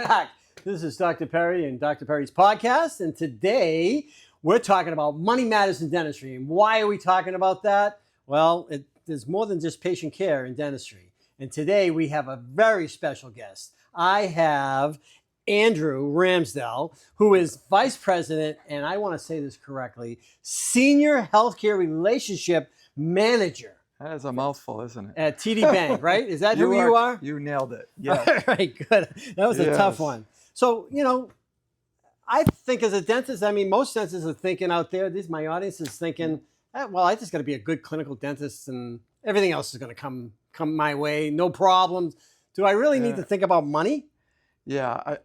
back. This is Dr. Perry and Dr. Perry's podcast. And today we're talking about money matters in dentistry. And why are we talking about that? Well, there's more than just patient care in dentistry. And today we have a very special guest. I have Andrew Ramsdell, who is Vice President, and I want to say this correctly, Senior Healthcare Relationship Manager. That is a mouthful, isn't it? At TD Bank, right? Is that who you are? You nailed it. Yeah. All right, good. That was a tough one. So, I think as a dentist, most dentists are thinking out there, my audience is thinking, well, I just got to be a good clinical dentist and everything else is going to come my way, no problems. Do I really need to think about money? Yeah,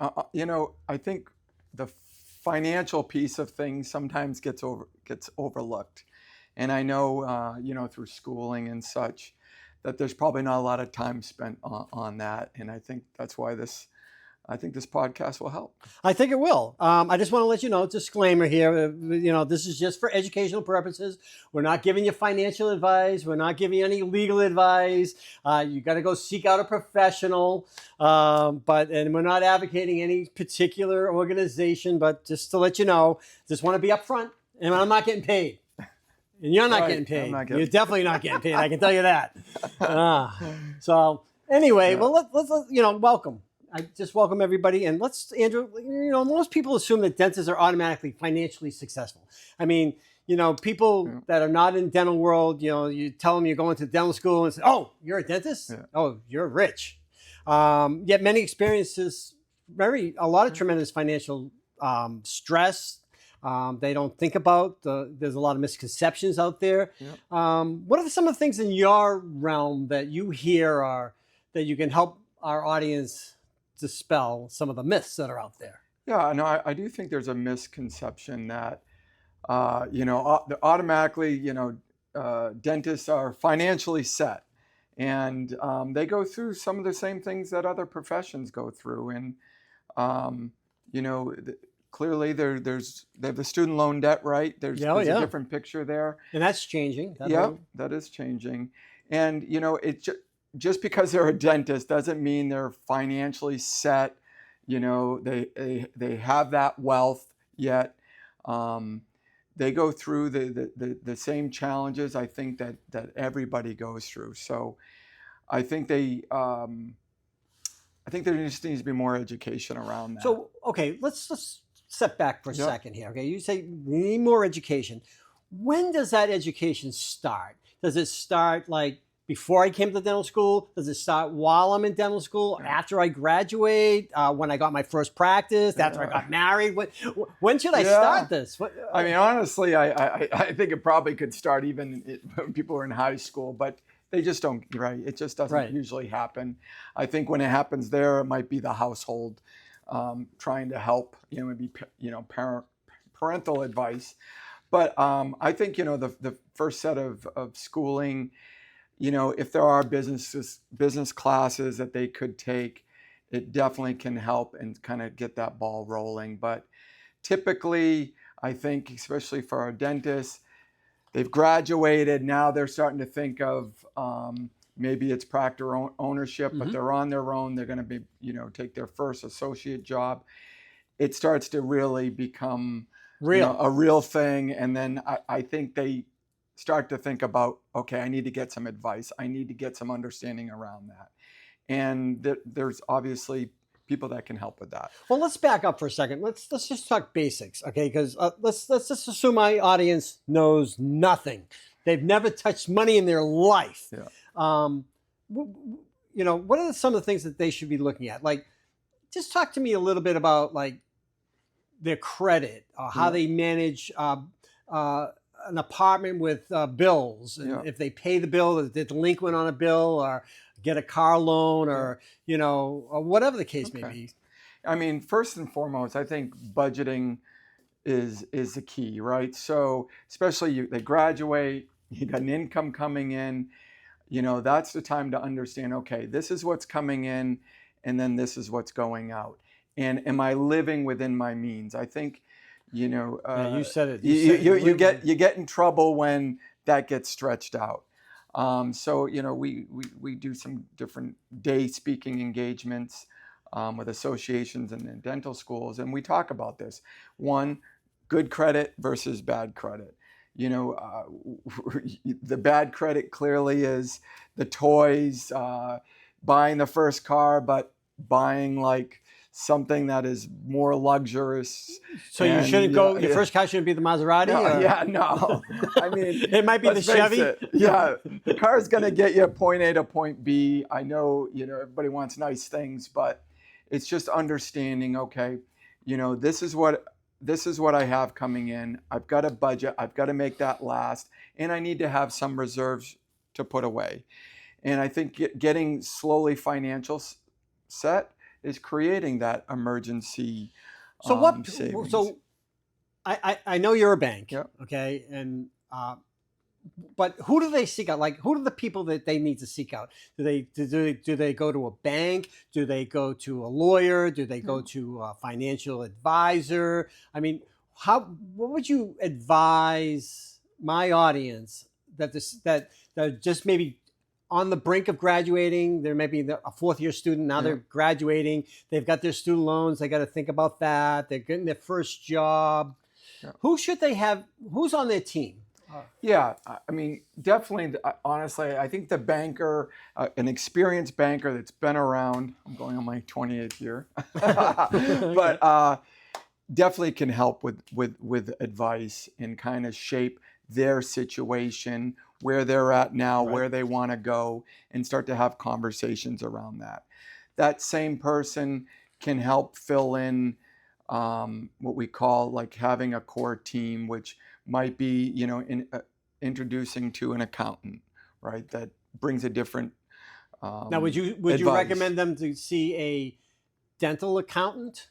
I think the financial piece of things sometimes gets overlooked. And I know, through schooling and such, that there's probably not a lot of time spent on that. And I think that's why this podcast will help. I think it will. I just want to let you know, disclaimer here, this is just for educational purposes. We're not giving you financial advice. We're not giving you any legal advice. You got to go seek out a professional. And we're not advocating any particular organization, but just to let you know, just want to be upfront, and I'm not getting paid. And you're not getting paid. You're definitely not getting paid. I can tell you that. So anyway, well, let's welcome. I just welcome everybody. And Andrew, most people assume that dentists are automatically financially successful. People that are not in dental world, you tell them you're going to dental school and say, oh, you're a dentist? Yeah. Oh, you're rich. Yet many experiences a lot of tremendous financial stress. They don't think about there's a lot of misconceptions out there. Yeah. What are some of the things in your realm that you hear that you can help our audience dispel some of the myths that are out there? Yeah, no, I do think there's a misconception that, automatically, dentists are financially set. And they go through some of the same things that other professions go through. And, clearly, they have the student loan debt, right? There's a different picture there. And that's changing. That is changing. And, just because they're a dentist doesn't mean they're financially set. They have that wealth yet. They go through the same challenges, I think, that everybody goes through. So I think there just needs to be more education around that. So, okay, let's step back for a second here. Okay, you say we need more education. When does that education start? Does it start like before I came to dental school? Does it start while I'm in dental school? After I graduate? When I got my first practice? After I got married? When should I start this? Honestly, I think it probably could start even when people are in high school, but they just don't, right? It just doesn't usually happen. I think when it happens there, it might be the household trying to help, maybe, parental advice. But I think, the first set of schooling, if there are business classes that they could take, it definitely can help and kind of get that ball rolling. But typically, I think, especially for our dentists, they've graduated. Now they're starting to think of maybe it's practice ownership, but they're on their own. They're going to be, take their first associate job. It starts to really become a real thing. And then I think they start to think about, okay, I need to get some advice. I need to get some understanding around that. And there's obviously people that can help with that. Well, let's back up for a second. Let's just talk basics, okay? Because let's just assume my audience knows nothing. They've never touched money in their life. Yeah. What are some of the things that they should be looking at? Like, just talk to me a little bit about like their credit, or how they manage an apartment with bills, and if they pay the bill, if they're delinquent on a bill, or get a car loan, or or whatever the case may be. First and foremost, I think budgeting is the key, right? So especially they graduate, you got an income coming in, that's the time to understand, okay, this is what's coming in, and then this is what's going out. And am I living within my means? I think, you said it. You get in trouble when that gets stretched out. So we do some different day speaking engagements with associations and dental schools, and we talk about this. One, good credit versus bad credit. You know, the bad credit clearly is the toys, buying the first car, but buying like something that is more luxurious. So you shouldn't go. Your first car shouldn't be the Maserati. No, or? yeah, no. I mean, it might be the Chevy. Yeah, the car is going to get you point A to point B. I know, you know, everybody wants nice things, but it's just understanding. Okay, you know, this is what I have coming in. I've got a budget. I've got to make that last, and I need to have some reserves to put away. And I think getting slowly financial set is creating that emergency savings. So I know you're a bank, Yep. okay, and but who do they seek out? Like, who are the people that they need to seek out? Do they go to a bank? Do they go to a lawyer? Do they go to a financial advisor? I mean, what would you advise my audience that just maybe on the brink of graduating? They're maybe a fourth-year student. Now they're graduating. They've got their student loans. They got to think about that. They're getting their first job. Yeah. Who should they have? Who's on their team? Yeah, I mean, definitely, honestly, I think the banker, an experienced banker that's been around, I'm going on my 28th year, but definitely can help with advice and kind of shape their situation, where they're at now, where they want to go, and start to have conversations around that. That same person can help fill in what we call like having a core team, which might be, you know, introducing to an accountant, right? That brings a different now, would you recommend them to see a dental accountant?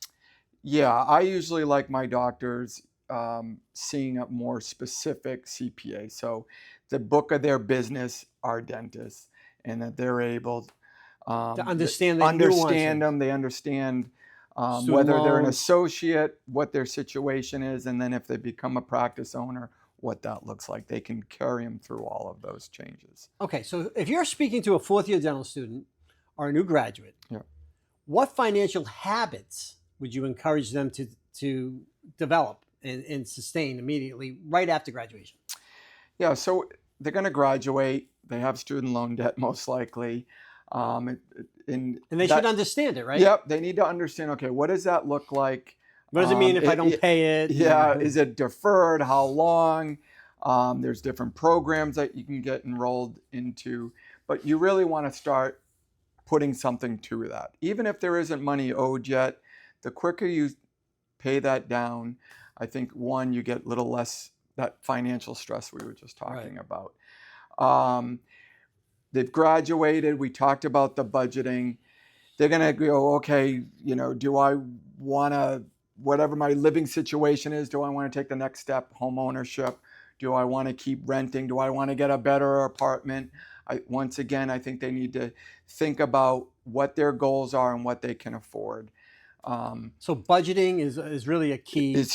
Yeah, I usually like my doctors seeing a more specific CPA. So the book of their business are dentists, and that they're able to understand them. They understand whether they're an loans. associate, what their situation is, and then if they become a practice owner, what that looks like. They can carry them through all of those changes. Okay, so if you're speaking to a fourth-year dental student or a new graduate, what financial habits would you encourage them to develop and sustain immediately right after graduation? Yeah, so they're going to graduate. They have student loan debt most likely. And they should understand it, right? Yep, they need to understand, okay, what does that look like? What does it mean if I don't pay it? Yeah, is it deferred? How long? There's different programs that you can get enrolled into, but you really want to start putting something to that. Even if there isn't money owed yet, the quicker you pay that down, I think, one, you get a little less that financial stress we were just talking about. They've graduated. We talked about the budgeting. They're going to go, okay, you know, do I want to, whatever my living situation is, do I want to take the next step, home ownership? Do I want to keep renting? Do I want to get a better apartment? Once again, I think they need to think about what their goals are and what they can afford. So budgeting is really a key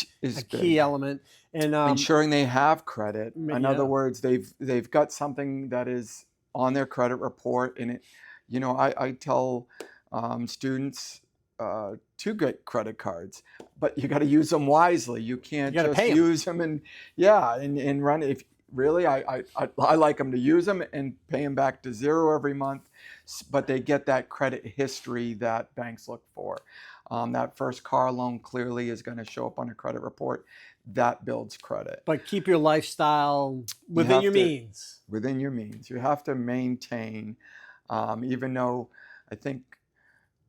key element, and ensuring they have credit. In other words, they've got something that is on their credit report, and it, you know, I tell students to get credit cards, but you got to use them wisely. You can't just use them and run. If really, I like them to use them and pay them back to zero every month, but they get that credit history that banks look for. That first car loan clearly is going to show up on a credit report. That builds credit. But keep your lifestyle within your means. Within your means. You have to maintain, even though I think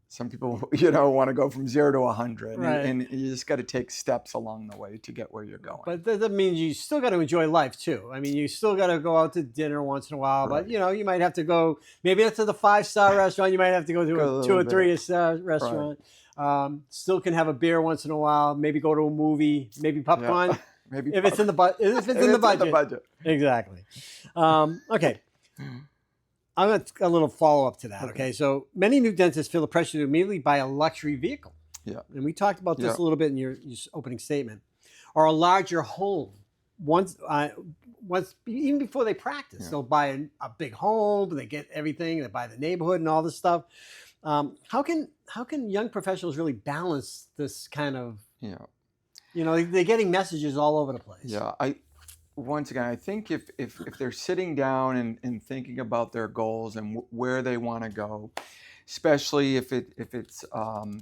some people, you know, want to go from 0 to 100. Right. And you just got to take steps along the way to get where you're going. But that means you still got to enjoy life too. I mean, you still got to go out to dinner once in a while. Right. But, you know, you might have to go, maybe that's to the 5-star restaurant. You might have to go to a 2 or 3-star restaurant. Right. Still can have a beer once in a while. Maybe go to a movie. Maybe popcorn. Yeah. Maybe if it's in the budget. If it's in the budget. Exactly. Okay. I'm going to a little follow up to that. Okay. So many new dentists feel the pressure to immediately buy a luxury vehicle. Yeah. And we talked about this a little bit in your opening statement. Or a larger home. Once even before they practice, they'll buy a big home. They get everything. They buy the neighborhood and all this stuff. How can young professionals really balance this kind of, Yeah. they're getting messages all over the place. Yeah. Once again, I think if they're sitting down and thinking about their goals and where they want to go, especially if it's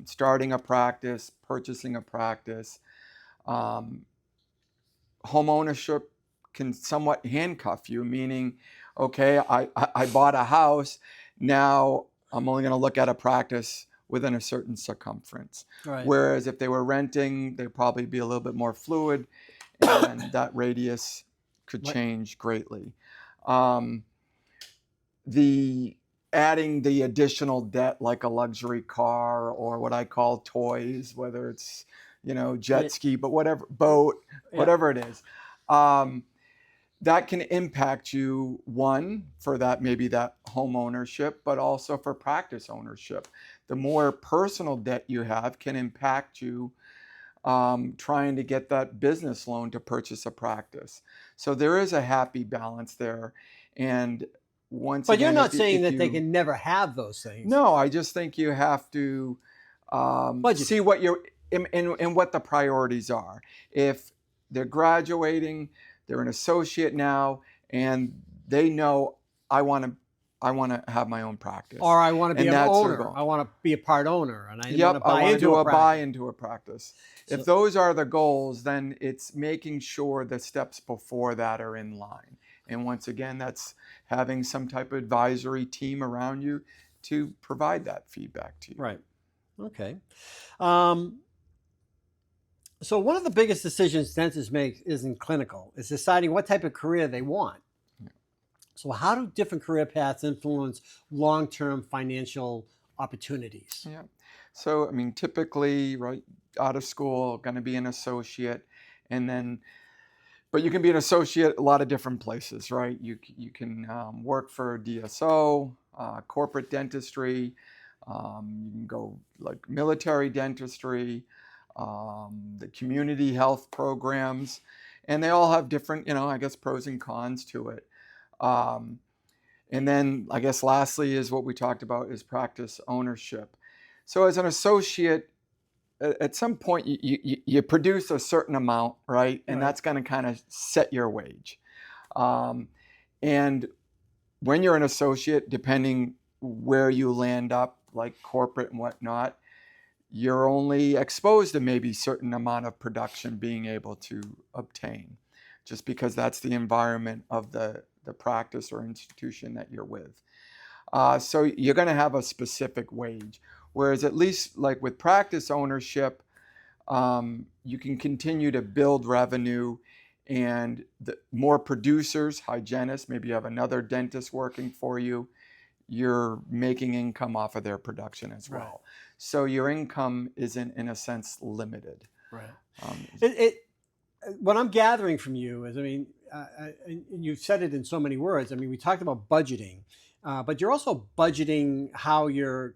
starting a practice, purchasing a practice, um, home ownership can somewhat handcuff you, meaning, okay, I bought a house, now I'm only going to look at a practice within a certain circumference. Right. Whereas if they were renting, they'd probably be a little bit more fluid, and that radius could change greatly. The adding the additional debt, like a luxury car or what I call toys, whether it's jet ski, but whatever, boat, whatever it is, that can impact you, one, for that maybe that home ownership, but also for practice ownership. The more personal debt you have can impact you trying to get that business loan to purchase a practice. So there is a happy balance there. And once But again, you're not saying that they can never have those things. No, I just think you have to see what you're and what the priorities are. If they're graduating, they're an associate now, and they know I want to have my own practice, or I want to be an owner. I want to be a part owner, and I want to buy into a practice. If those are the goals, then it's making sure the steps before that are in line. And once again, that's having some type of advisory team around you to provide that feedback to you. Right. Okay. So one of the biggest decisions dentists make isn't clinical. It's deciding what type of career they want. Yeah. So how do different career paths influence long-term financial opportunities? Yeah. So, I mean, typically, right, out of school, going to be an associate, and then, but you can be an associate a lot of different places, right? You can work for DSO, corporate dentistry, you can go like military dentistry, the community health programs, and they all have different, I guess, pros and cons to it. And then I guess lastly is what we talked about is practice ownership. So as an associate, at some point you produce a certain amount, right? And that's going to kind of set your wage. And when you're an associate, depending where you land up, like corporate and whatnot, you're only exposed to maybe a certain amount of production being able to obtain, just because that's the environment of the practice or institution that you're with. So you're going to have a specific wage. Whereas at least like with practice ownership, you can continue to build revenue, and the more producers, hygienists, maybe you have another dentist working for you, you're making income off of their production as well. Right. So your income isn't, in a sense, limited. Right. What I'm gathering from you is, I mean, and you've said it in so many words. I mean, we talked about budgeting, but you're also budgeting how you're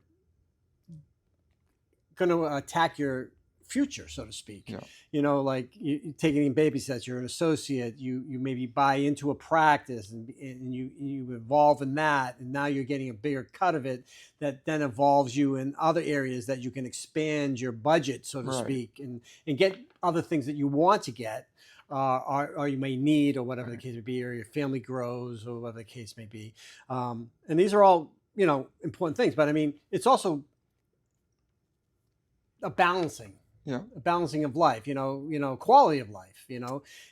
going to attack your future, so to speak. Yeah. Like you taking in baby steps, you're an associate, you maybe buy into a practice and you evolve in that, and now you're getting a bigger cut of it that then evolves you in other areas that you can expand your budget, so to speak, and get other things that you want to get, or you may need, or whatever the case may be, or your family grows, or whatever the case may be. And these are all, important things, but I mean, it's also a balancing of life, quality of life,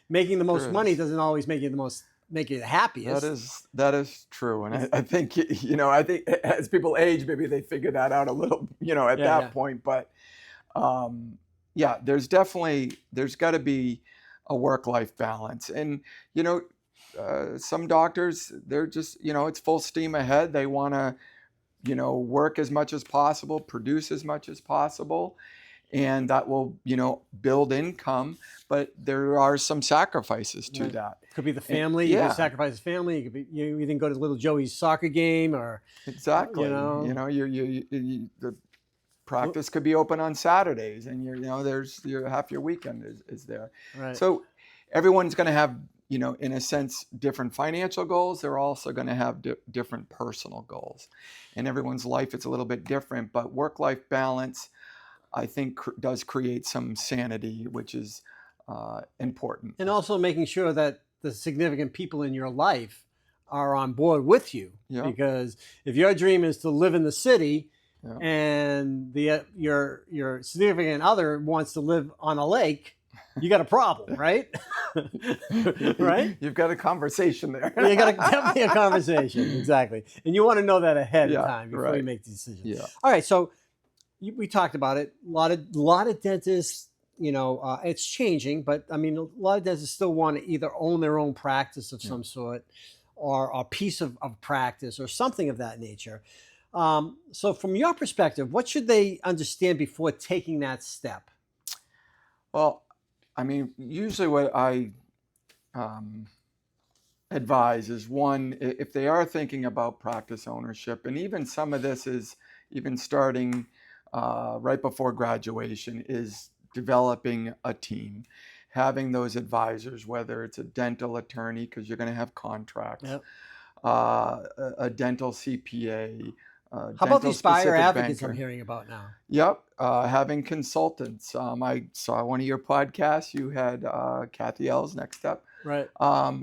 making the most money doesn't always make you the happiest. That is true. And I think, I think as people age, maybe they figure that out a little, at that point. But there's got to be a work-life balance. And, some doctors, they're just, it's full steam ahead. They want to, work as much as possible, produce as much as possible. And that will, build income, but there are some sacrifices to that. It could be the family. You can sacrifice the family. It could be you didn't go to little Joey's soccer game, or exactly. The practice could be open on Saturdays, and there's half your weekend is there. Right. So everyone's going to have in a sense, different financial goals. They're also going to have different personal goals. And everyone's life is a little bit different, but work-life balance, I think, does create some sanity, which is important. And also making sure that the significant people in your life are on board with you. Yeah. Because if your dream is to live in the city, Yeah. and your significant other wants to live on a lake, you got a problem, right? Right? You've got a conversation there. You got definitely a conversation, exactly. And you want to know that ahead of Yeah, time before right. you make the decision. Yeah. All right, so we talked about it. A lot of dentists, it's changing, but I mean, a lot of dentists still want to either own their own practice of some sort, or a piece of practice, or something of that nature. So from your perspective, what should they understand before taking that step? Well, I mean, usually what I advise is, one, if they are thinking about practice ownership, and even some of this is even starting right before graduation, is developing a team, having those advisors, whether it's a dental attorney, because you're going to have contracts, Yep. a dental CPA. How about these buyer advocates banker. I'm hearing about now? Yep, having consultants. I saw one of your podcasts. You had Kathy L's Next Step. Right.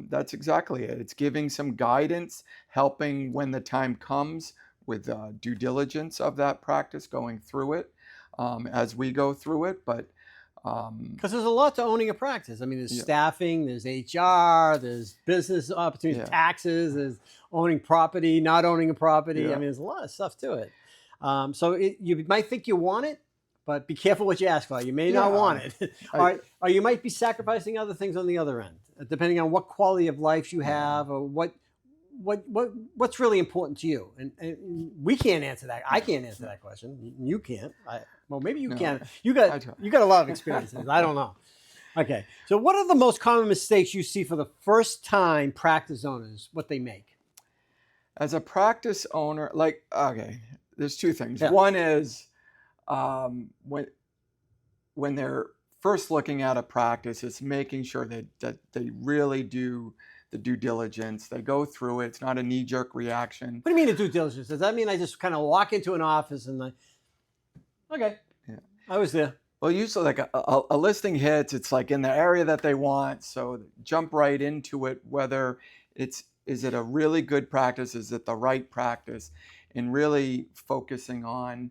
That's exactly it. It's giving some guidance, helping when the time comes with due diligence of that practice, going through it as we go through it. But because there's a lot to owning a practice. I mean, there's staffing, there's HR, there's business opportunities, taxes, there's owning property, not owning a property. I mean, there's a lot of stuff to it. So you might think you want it, but be careful what you ask for. You may not want it. Or you might be sacrificing other things on the other end, depending on what quality of life you have, or what's really important to you. And we can't answer that. I can't answer that question. You can't. Well, maybe you can. You got a lot of experiences. I don't know. Okay. So what are the most common mistakes you see for the first time practice owners, what they make? As a practice owner, there's two things. Yeah. One is when they're first looking at a practice, it's making sure that they really do the due diligence. They go through it. It's not a knee-jerk reaction. What do you mean the due diligence? Does that mean I just kind of walk into an office and okay, I was there? Well, usually like a listing hits, it's like in the area that they want, so jump right into it, whether is it a really good practice, is it the right practice, and really focusing on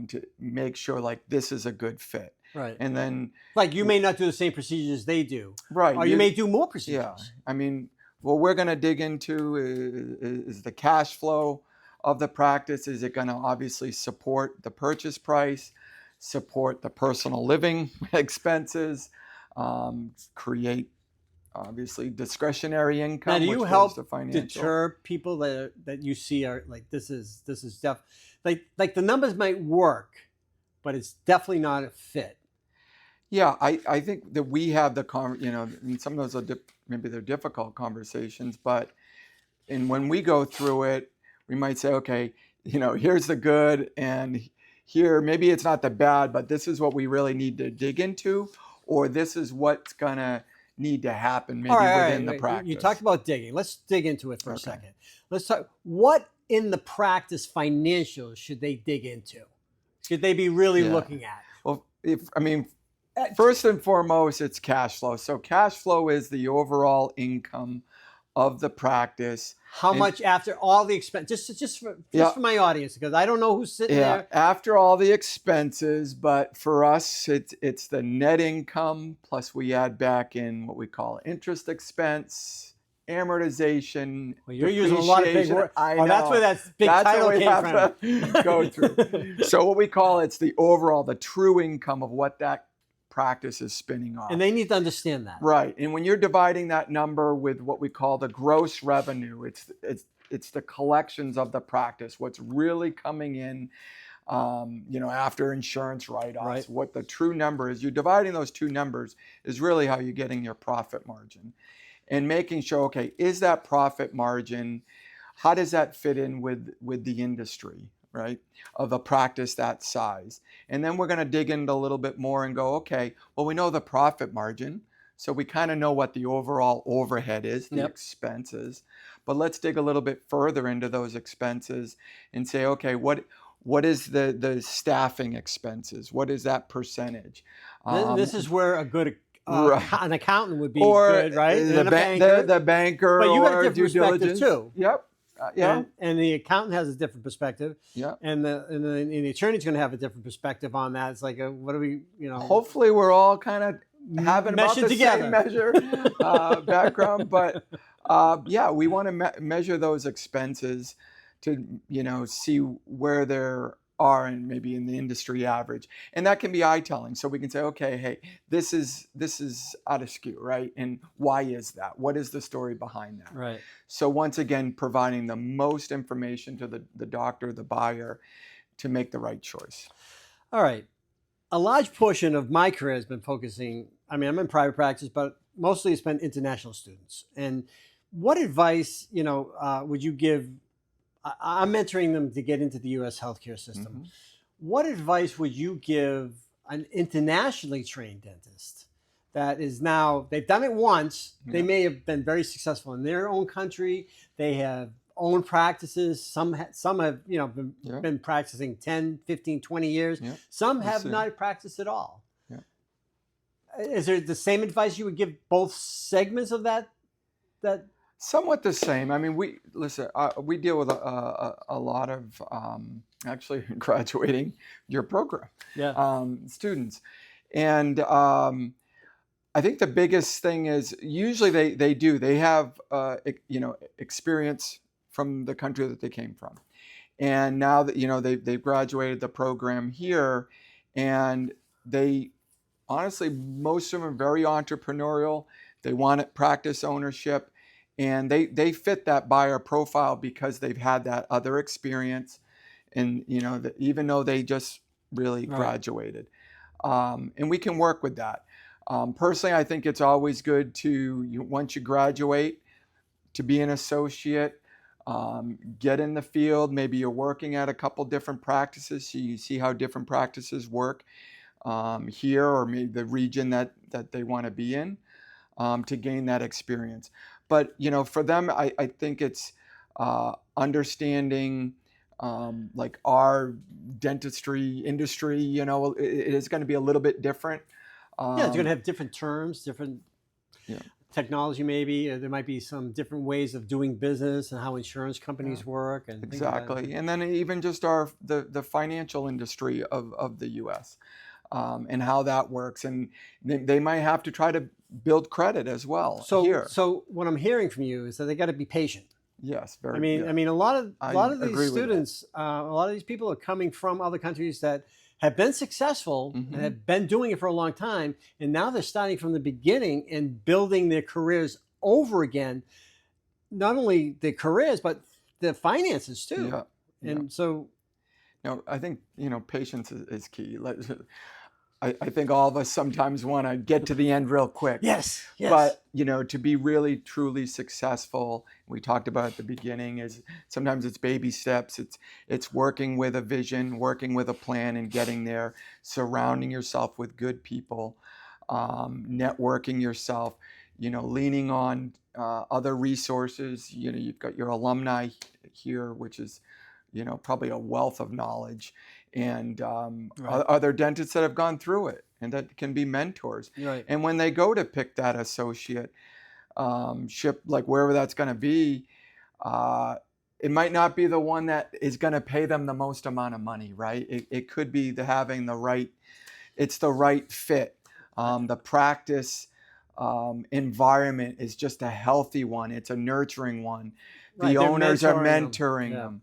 to make sure like this is a good fit. Right. And then like you may not do the same procedures they do. Right. Or you may do more procedures. Yeah. I mean, what we're going to dig into is the cash flow of the practice. Is it going to obviously support the purchase price, support the personal living expenses, create obviously discretionary income? Now, do you which help goes to financial. deter people that you see are like this is like the numbers might work, but it's definitely not a fit? Yeah, I think that we have and some of those are maybe they're difficult conversations, but when we go through it, we might say, okay, here's the good, and here maybe it's not the bad, but this is what we really need to dig into, or this is what's gonna need to happen maybe within the practice. You talked about digging. Let's dig into it for a second. Let's talk. What in the practice financials should they dig into? Should they be really looking at? Well, first and foremost, it's cash flow. So cash flow is the overall income of the practice. How much after all the expense? Just for my audience, because I don't know who's sitting there. After all the expenses, but for us, it's the net income plus we add back in what we call interest expense, amortization. Well, you're using a lot of big words. I know. That's where that big title came from. That's what we have to go through. So what we call it's the overall, the true income of what that practice is spinning off. And they need to understand that. Right. And when you're dividing that number with what we call the gross revenue, it's the collections of the practice, what's really coming in, after insurance write-offs, Right. what the true number is. You're dividing those two numbers is really how you're getting your profit margin. And making sure, okay, is that profit margin, how does that fit in with the industry, right, of a practice that size? And then we're going to dig into a little bit more and go, okay, well, we know the profit margin. So we kind of know what the overall overhead is, the Yep. expenses. But let's dig a little bit further into those expenses and say, okay, what is the staffing expenses? What is that percentage? This is where a good Right. an accountant would be Or good, right? the, And a ban- banker. the banker But you got a or different due perspective diligence. too. Yep. Yeah. And the accountant has a different perspective. Yeah. And the attorney's going to have a different perspective on that. It's like, what do we, Hopefully we're all kind of having about Mesh it the together. same measure background, but yeah, we want to measure those expenses to see where there are and maybe in the industry average, and that can be eye-telling. So we can say, okay, hey, this is out of skew, right? And why is that? What is the story behind that? Right. So once again, providing the most information to the doctor, the buyer, to make the right choice. All right. A large portion of my career has been focusing, I'm in private practice, but mostly it's been international students. And what advice, would you give? I'm mentoring them to get into the U.S. healthcare system. Mm-hmm. What advice would you give an internationally trained dentist that is now, they've done it once, they may have been very successful in their own country, they have own practices, some have been practicing 10, 15, 20 years, some have not practiced at all. Is there the same advice you would give both segments of that? Somewhat the same. I mean, we deal with a lot of actually graduating your program students, and I think the biggest thing is usually they have experience from the country that they came from, and now that they've graduated the program here, and they honestly, most of them are very entrepreneurial. They want practice ownership. And they fit that buyer profile because they've had that other experience, and even though they just really graduated, and we can work with that. Personally, I think it's always good once you graduate, to be an associate, get in the field. Maybe you're working at a couple different practices, so you see how different practices work here, or maybe the region that they want to be in, to gain that experience. But for them, I think it's understanding like our dentistry industry. It is going to be a little bit different. It's going to have different terms, different technology. Maybe there might be some different ways of doing business and how insurance companies work. And exactly, and then even just the financial industry of the U.S. And how that works, and they might have to try to build credit as well. So what I'm hearing from you is that they got to be patient. Yes, very. I mean, a lot of these students, a lot of these people are coming from other countries that have been successful and have been doing it for a long time, and now they're starting from the beginning and building their careers over again. Not only their careers, but their finances too. And so, I think patience is key. I think all of us sometimes want to get to the end real quick. Yes. But, to be really, truly successful, we talked about at the beginning, is sometimes it's baby steps. It's working with a vision, working with a plan, and getting there, surrounding yourself with good people, networking yourself, leaning on other resources. You've got your alumni here, which is, probably a wealth of knowledge, and other dentists that have gone through it and that can be mentors. Right. And when they go to pick that associate ship, like wherever that's going to be, it might not be the one that is going to pay them the most amount of money, right? It could be having the right fit. The practice environment is just a healthy one. It's a nurturing one. The owners are mentoring them.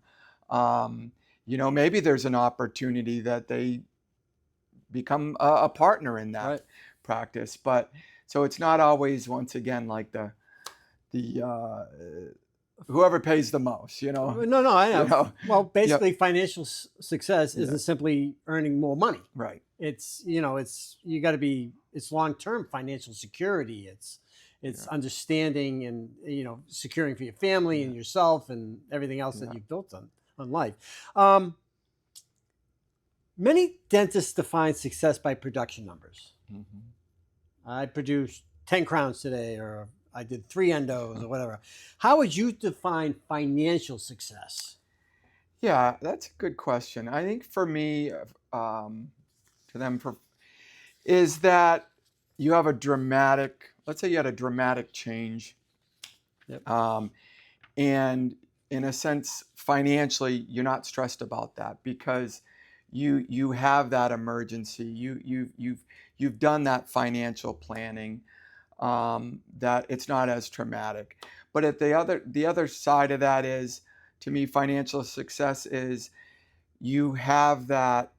Maybe there's an opportunity that they become a partner in that practice. But so it's not always, once again, like the whoever pays the most, No, I know. Well, basically, financial success isn't simply earning more money. Right. It's you got to be. It's long-term financial security. It's understanding and securing for your family and yourself and everything else that you've built on life. Many dentists define success by production numbers. I produce 10 crowns today, or I did 3 endos, or whatever. How would you define financial success? Yeah, that's a good question. I think for me, to them, is that you have a dramatic, let's say you had a dramatic change. Yep. And in a sense, financially, you're not stressed about that because you have that emergency. You've done that financial planning, that it's not as traumatic. But at the other side of that is, to me, financial success is you have that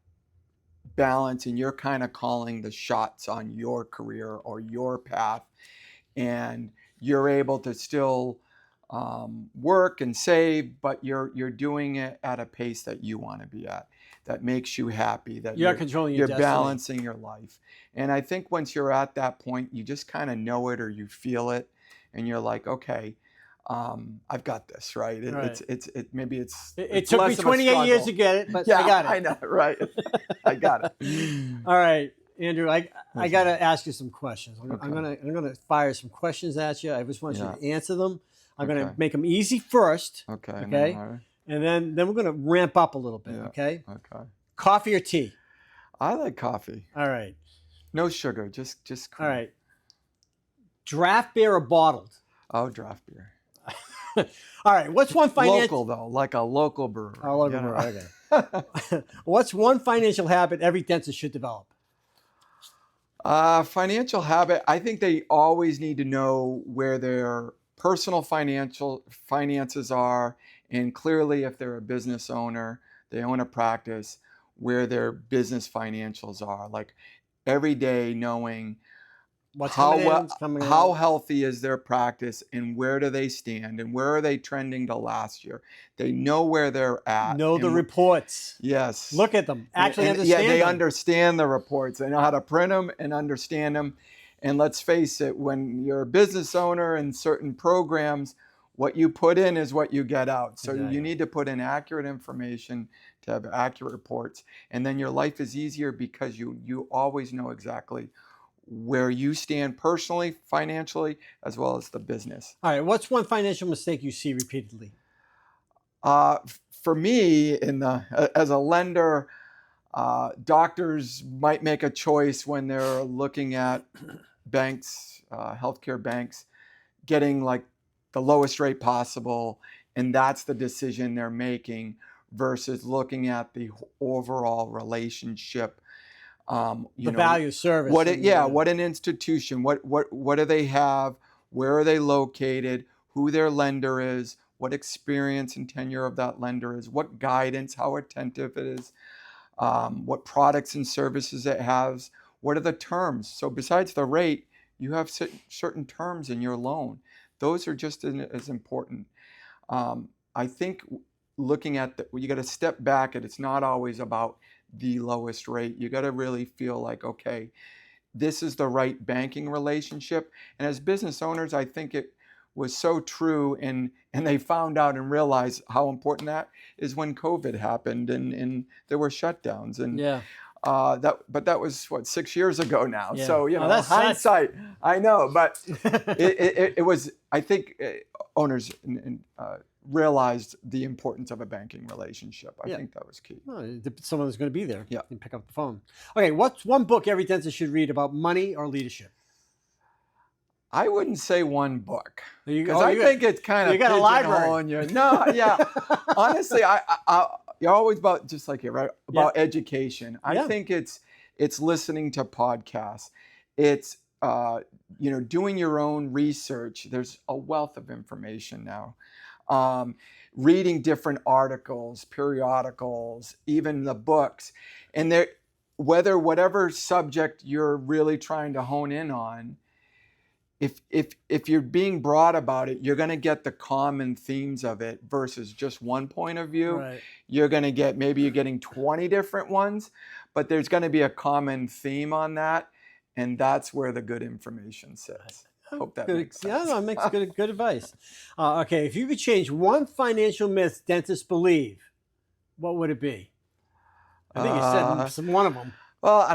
balance and you're kind of calling the shots on your career or your path, and you're able to still work and save, but you're doing it at a pace that you want to be at, that makes you happy, that You're controlling your you're destiny. balancing your life. And I think once you're at that point, you just kind of know it or you feel it, and you're like, okay, I've got this, right? Right. It took me less of a 28 years struggle. to get it, but Yeah, I got it. I know, right? I got it. All right, Andrew, I got to ask you some questions. I'm Okay. gonna fire some questions at you. I just want you Yeah. to answer them. I'm gonna Okay. make them easy first. Okay. Okay. All right. And then we're gonna ramp up a little bit. Yeah. Okay. Okay. Coffee or tea? I like coffee. All right. No sugar, just cream. All right. Draft beer or bottled? Oh, draft beer. All right. What's one financial? Local though, like a local brewer. Oh, local you know? brewer, okay. What's one financial habit every dentist should develop? Financial habit. I think they always need to know where their personal finances are, and clearly, if they're a business owner, they own a practice, where their business financials are. Like every day, knowing What's how coming in, well, what's coming how out? healthy is their practice, and where do they stand, and where are they trending to last year? They know where they're at. Know the and reports. yes, Look at them. Actually and understand yeah, they them. understand the reports. They know how to print them and understand them. And let's face it, when you're a business owner in certain programs, what you put in is what you get out. So Exactly. you need to put in accurate information to have accurate reports. And then your life is easier because you always know exactly where you stand personally, financially, as well as the business. All right. What's one financial mistake you see repeatedly? For me, as a lender, doctors might make a choice when they're looking at banks, healthcare banks, getting like the lowest rate possible, and that's the decision they're making versus looking at the overall relationship. The value service. What an institution. What do they have? Where are they located? Who their lender is? What experience and tenure of that lender is? What guidance? How attentive it is? What products and services it has? What are the terms? So besides the rate, you have certain terms in your loan. Those are just as important. I think looking at you got to step back, and it's not always about the lowest rate. You got to really feel like, okay, this is the right banking relationship. And as business owners, I think it was so true, and they found out and realized how important that is when COVID happened and there were shutdowns. And yeah. That was 6 years ago now. Yeah. So that's hindsight. I know, but it was. I think owners realized the importance of a banking relationship. I think that was key. Well, someone who's going to be there. Yeah. And pick up the phone. Okay. What's one book every dentist should read about money or leadership? I wouldn't say one book, because I I think it's kind of you got a library. No, yeah. Honestly, you're always about, just like you, right? About education. I think it's listening to podcasts. It's doing your own research. There's a wealth of information now. Reading different articles, periodicals, even the books, and whatever subject you're really trying to hone in on. If you're being broad about it, you're going to get the common themes of it versus just one point of view. Right. You're going to get, maybe you're getting 20 different ones, but there's going to be a common theme on that, and that's where the good information sits. I hope that makes sense. Yeah, no, it makes good advice. Okay, if you could change one financial myth dentists believe, what would it be? I think you said one of them. Well,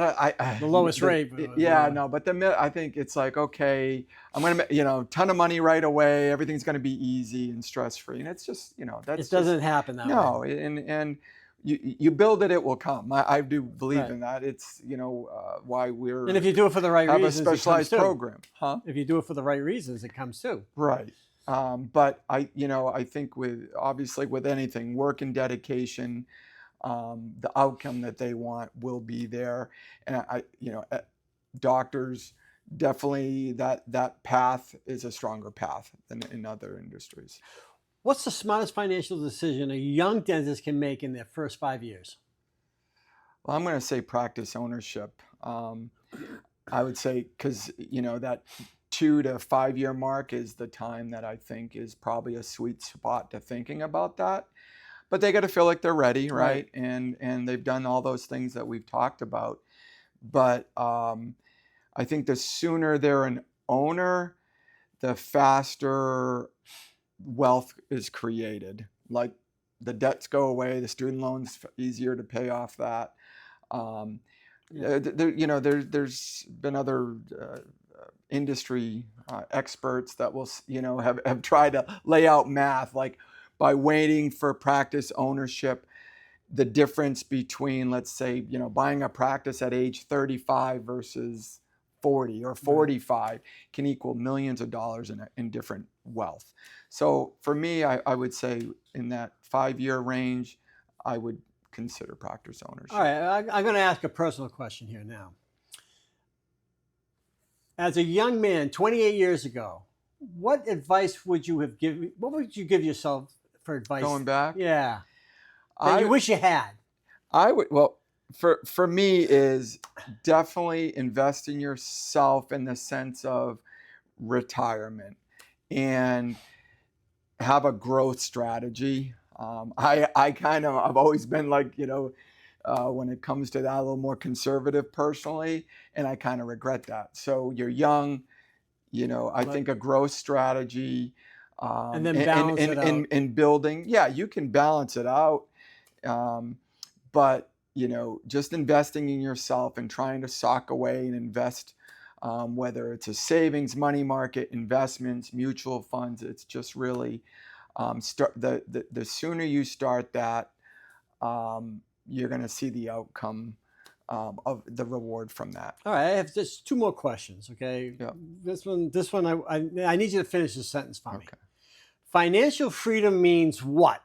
The lowest rate. Yeah, no, but I think it's like, okay, I'm gonna, ton of money right away. Everything's gonna be easy and stress free, and it's just, It doesn't happen that way. no, and you build it, it will come. I do believe Right. in that. It's why we're And if you do it for the right have a reasons, it comes specialized too. program, huh? If you do it for the right reasons, it comes too. Right. But I think obviously with anything, work and dedication, the outcome that they want will be there. And doctors definitely that path is a stronger path than in other industries. What's the smartest financial decision a young dentist can make in their first 5 years? Well, I'm going to say practice ownership. I would say because that 2 to 5 year mark is the time that I think is probably a sweet spot to thinking about that. But they got to feel like they're ready, right? And they've done all those things that we've talked about. But I think the sooner they're an owner, the faster wealth is created. Like the debts go away, the student loans easier to pay off that. There's been other industry experts that will have tried to lay out math, like by waiting for practice ownership, the difference between, let's say, buying a practice at age 35 versus 40 or 45 can equal millions of dollars in different wealth. So for me, I would say in that 5 year range, I would consider practice ownership. All right, I'm going to ask a personal question here now. As a young man, 28 years ago, what advice would you have given? What would you give yourself for advice? Going back? Yeah. That you wish you had. I would, well, for me is definitely invest in yourself in the sense of retirement and have a growth strategy. I've always been like, when it comes to that, a little more conservative personally, and I kind of regret that. So you're young, I think a growth strategy, and then balance it out. In building, yeah, you can balance it out, but just investing in yourself and trying to sock away and invest, whether it's a savings, money market, investments, mutual funds, it's just really the sooner you start that, you're going to see the outcome of the reward from that. All right, I have just 2 more questions. Okay, yeah. This one, I need you to finish this sentence for me. Okay. Financial freedom means what?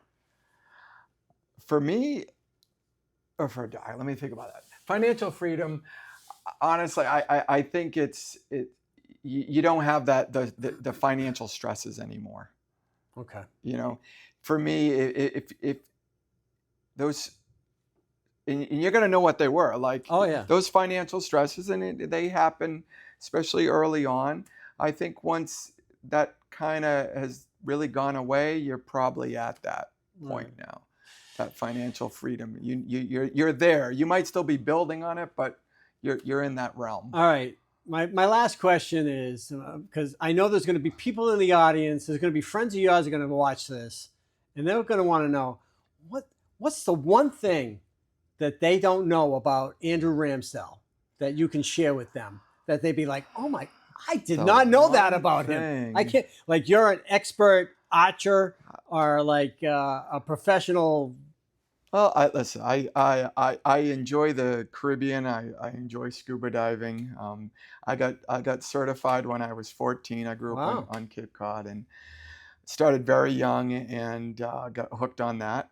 For me, or for let me think about that. Financial freedom, honestly, I think you don't have the financial stresses anymore. Okay. For me, if those, and you're going to know what they were, like, oh yeah, those financial stresses, and they happen, especially early on. I think once that kind of has really gone away, you're probably at that point now. That financial freedom, you're there. You might still be building on it, but you're in that realm. All right. My last question is, because I know there's going to be people in the audience, there's going to be friends of yours that are going to watch this, and they're going to want to know, what's the one thing that they don't know about Andrew Ramsdell that you can share with them, that they'd be like, oh my, I did not know that about him. I can't, like, you're an expert archer or like a professional. Well, I enjoy the Caribbean. I enjoy scuba diving. I got certified when I was 14. I grew up on Cape Cod and started very young and got hooked on that.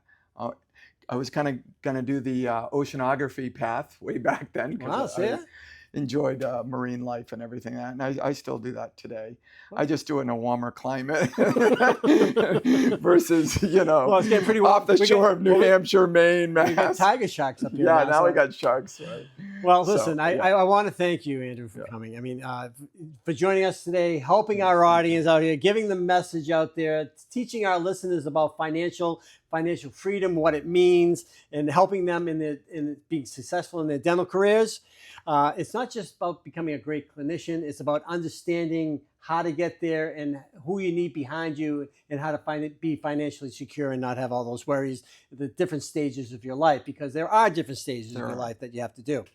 I was kind of going to do the oceanography path way back then because I enjoyed marine life and everything, and I still do that today. I just do it in a warmer climate versus it's getting pretty off the shore of New Hampshire, Maine, Mass. We got tiger sharks up here. Yeah, now we got sharks. Right? Well, listen, I want to thank you, Andrew, for coming. I mean, for joining us today, helping our audience out here, giving the message out there, teaching our listeners about financial financial freedom, what it means, and helping them in being successful in their dental careers. It's not just about becoming a great clinician. It's about understanding how to get there and who you need behind you and how to be financially secure and not have all those worries at the different stages of your life, because there are different stages of your life that you have to do.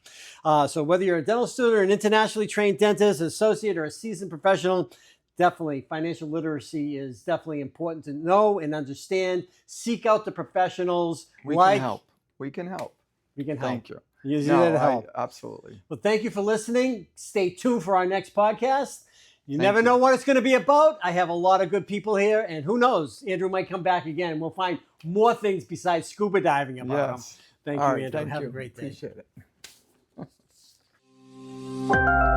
So whether you're a dental student or an internationally trained dentist, associate, or a seasoned professional, definitely financial literacy is definitely important to know and understand. Seek out the professionals. We can help. We can help. We can help. Thank you. Use that to help. Absolutely. Well, thank you for listening. Stay tuned for our next podcast. You never know what it's going to be about. I have a lot of good people here, and who knows, Andrew might come back again, and we'll find more things besides scuba diving about him. Thank you, Andrew. Have a great day. Appreciate it.